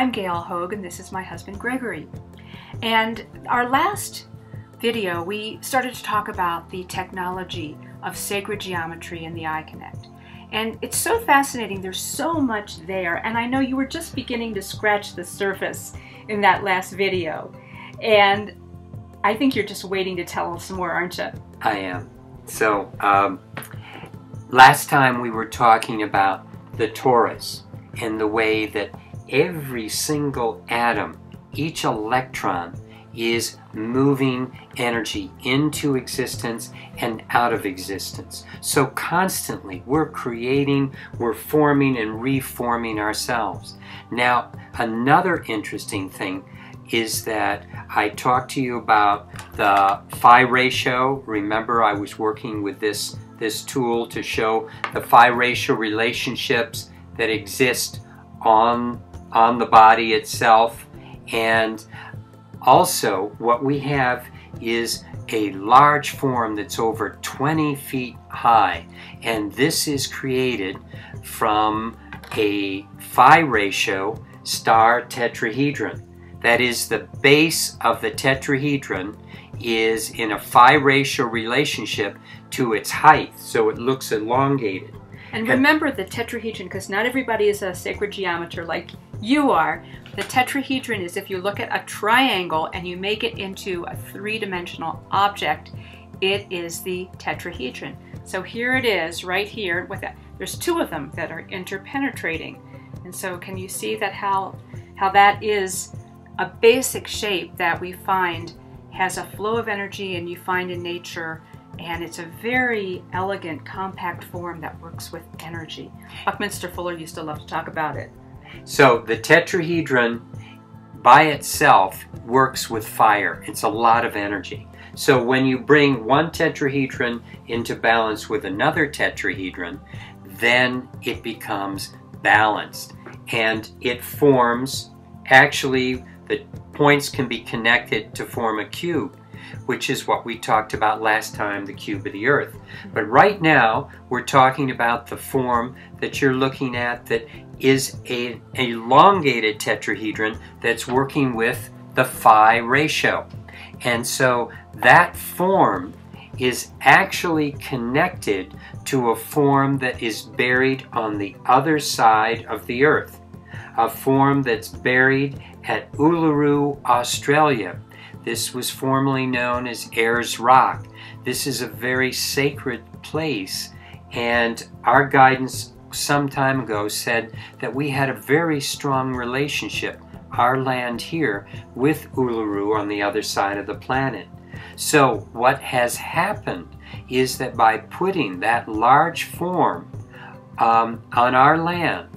I'm Gail Hoag, and this is my husband Gregory. And our last video, we started to talk about the technology of sacred geometry in the I.Connect. And it's so fascinating, there's so much there, and I know you were just beginning to scratch the surface in that last video. And I think you're just waiting to tell us more, aren't you? I am. So, last time we were talking about the torus and the way that every single atom, each electron, is moving energy into existence and out of existence. So constantly we're creating, we're forming and reforming ourselves. Now, another interesting thing is that I talked to you about the phi ratio. Remember, I was working with this tool to show the phi ratio relationships that exist on the body itself. And also what we have is a large form that's over 20 feet high, and this is created from a phi ratio star tetrahedron. That is, the base of the tetrahedron is in a phi ratio relationship to its height, so it looks elongated. And remember the tetrahedron, because not everybody is a sacred geometer like you are. The tetrahedron is, if you look at a triangle and you make it into a three-dimensional object, it is the tetrahedron. So here it is, right here, with that. There's two of them that are interpenetrating. And so can you see that how that is a basic shape that we find has a flow of energy and you find in nature, and it's a very elegant, compact form that works with energy. Buckminster Fuller used to love to talk about it. So the tetrahedron by itself works with fire. It's a lot of energy. So when you bring one tetrahedron into balance with another tetrahedron, then it becomes balanced. And it forms, actually, the points can be connected to form a cube, which is what we talked about last time, the cube of the Earth. But right now, we're talking about the form that you're looking at that is an elongated tetrahedron that's working with the phi ratio. And so that form is actually connected to a form that is buried on the other side of the Earth, a form that's buried at Uluru, Australia. This was formerly known as Ayers Rock. This is a very sacred place, and our guidance some time ago said that we had a very strong relationship, our land here, with Uluru on the other side of the planet. So what has happened is that by putting that large form on our land,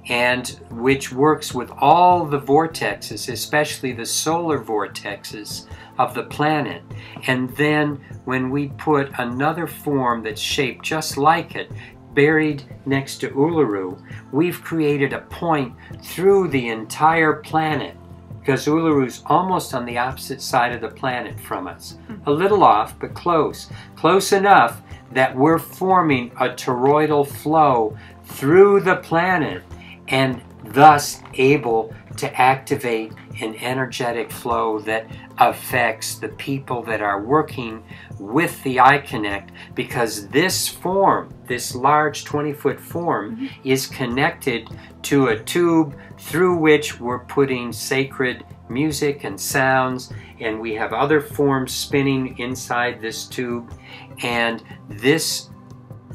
and which works with all the vortexes, especially the solar vortexes of the planet. And then when we put another form that's shaped just like it, buried next to Uluru, we've created a point through the entire planet, because Uluru's almost on the opposite side of the planet from us. A little off, but close. Close enough that we're forming a toroidal flow through the planet, and thus able to activate an energetic flow that affects the people that are working with the I.Connect, because this form, this large 20-foot form, is connected to a tube through which we're putting sacred music and sounds, and we have other forms spinning inside this tube, and this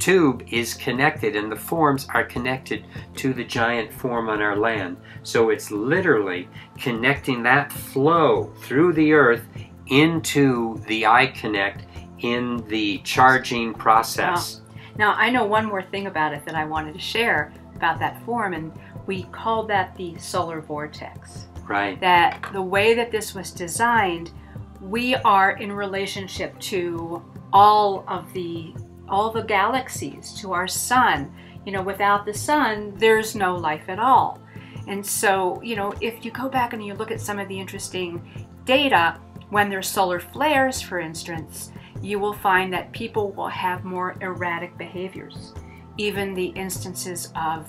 tube is connected, and the forms are connected to the giant form on our land. So it's literally connecting that flow through the Earth into the I.Connect in the charging process. Wow. Now, I know one more thing about it that I wanted to share about that form, and we called that the solar vortex. Right. That the way that this was designed, we are in relationship to all the galaxies, to our sun. You know, without the sun, there's no life at all. And so, you know, if you go back and you look at some of the interesting data, when there's solar flares, for instance, you will find that people will have more erratic behaviors. Even the instances of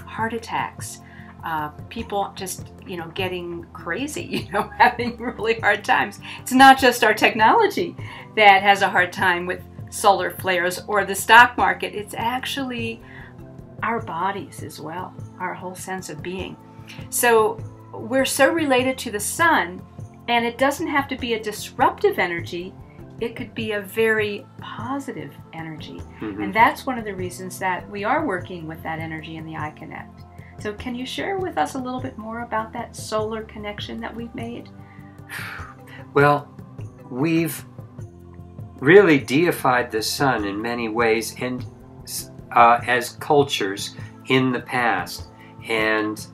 heart attacks, people just, getting crazy, having really hard times. It's not just our technology that has a hard time with solar flares or the stock market. It's actually our bodies as well, our whole sense of being. So we're so related to the sun, and it doesn't have to be a disruptive energy. It could be a very positive energy. And that's one of the reasons that we are working with that energy in the I.Connect. So can you share with us a little bit more about that solar connection that we've made? Well, we've really deified the sun in many ways, and as cultures in the past. And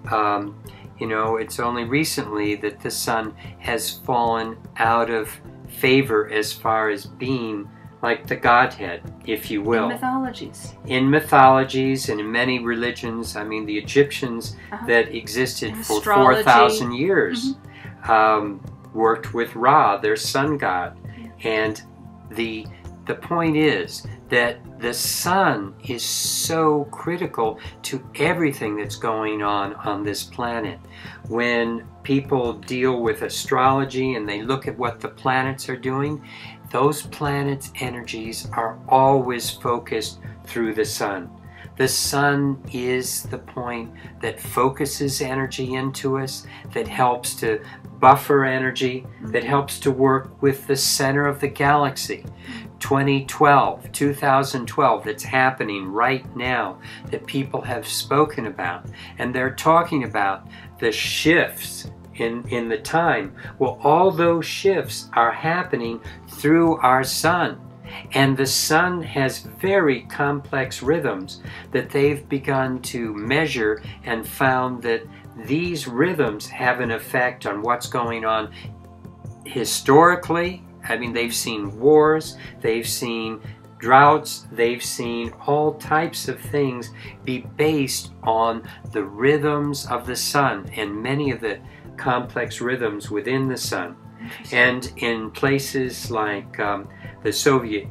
it's only recently that the sun has fallen out of favor as far as being like the Godhead, if you will. In mythologies and in many religions. I mean, the Egyptians that existed for 4,000 years worked with Ra, their sun god. And the point is that the sun is so critical to everything that's going on this planet. When people deal with astrology and they look at what the planets are doing, those planets' energies are always focused through the sun. The sun is the point that focuses energy into us, that helps to buffer energy, that helps to work with the center of the galaxy. 2012, that's happening right now, that people have spoken about. And they're talking about the shifts in the time. Well, all those shifts are happening through our sun. And the sun has very complex rhythms that they've begun to measure, and found that these rhythms have an effect on what's going on historically. I mean, they've seen wars, they've seen droughts, they've seen all types of things be based on the rhythms of the sun, and many of the complex rhythms within the sun. And in places like the Soviet,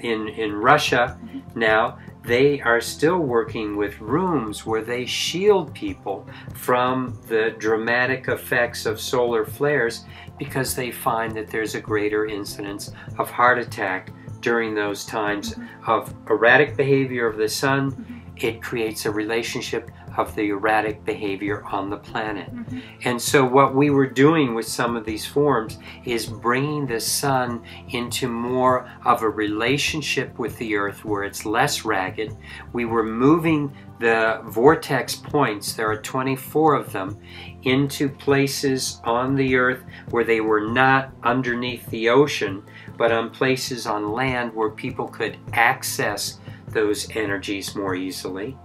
in Russia now, they are still working with rooms where they shield people from the dramatic effects of solar flares, because they find that there's a greater incidence of heart attack during those times of erratic behavior of the sun. It creates a relationship of the erratic behavior on the planet. And so what we were doing with some of these forms is bringing the sun into more of a relationship with the earth where it's less ragged. We were moving the vortex points, there are 24 of them, into places on the earth where they were not underneath the ocean, but on places on land where people could access those energies more easily.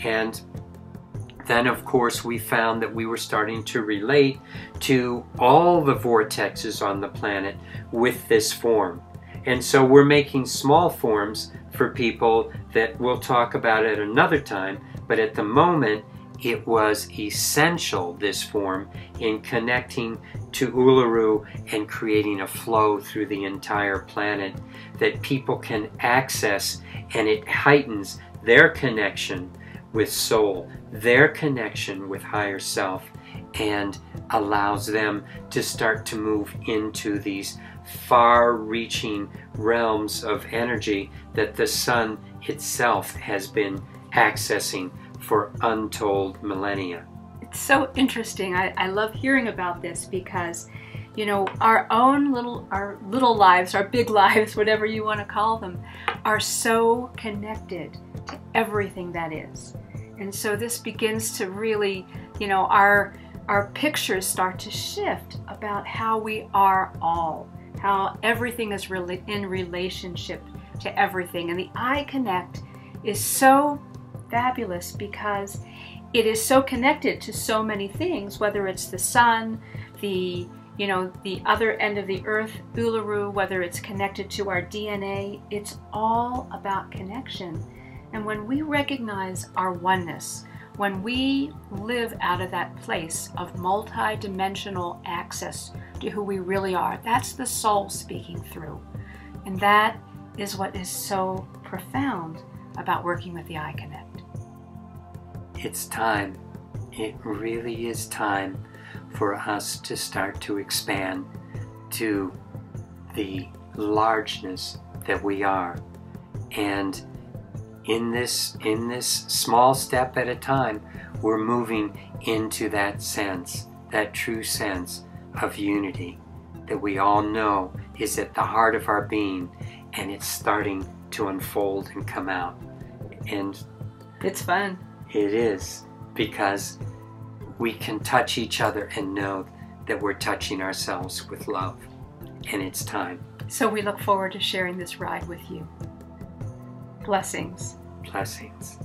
And then, of course, we found that we were starting to relate to all the vortexes on the planet with this form. And so we're making small forms for people that we'll talk about at another time, but at the moment it was essential, this form, in connecting to Uluru and creating a flow through the entire planet that people can access, and it heightens their connection with soul, their connection with higher self, and allows them to start to move into these far-reaching realms of energy that the sun itself has been accessing for untold millennia. It's so interesting. I love hearing about this, because our little lives, our big lives, whatever you want to call them, are so connected to everything that is. And so this begins to really, our pictures start to shift about how we are all, how everything is really in relationship to everything. And the I.Connect is so fabulous because it is so connected to so many things, whether it's the sun, the other end of the earth, Uluru, whether it's connected to our DNA. It's all about connection. And when we recognize our oneness, when we live out of that place of multi-dimensional access to who we really are, that's the soul speaking through. And that is what is so profound about working with the I.Connect. It's time. it really is time for us to start to expand to the largeness that we are. And in this small step at a time, we're moving into that sense, that true sense of unity that we all know is at the heart of our being, and it's starting to unfold and come out. And it's fun. It is, because we can touch each other and know that we're touching ourselves with love, and it's time. So we look forward to sharing this ride with you. Blessings. Blessings.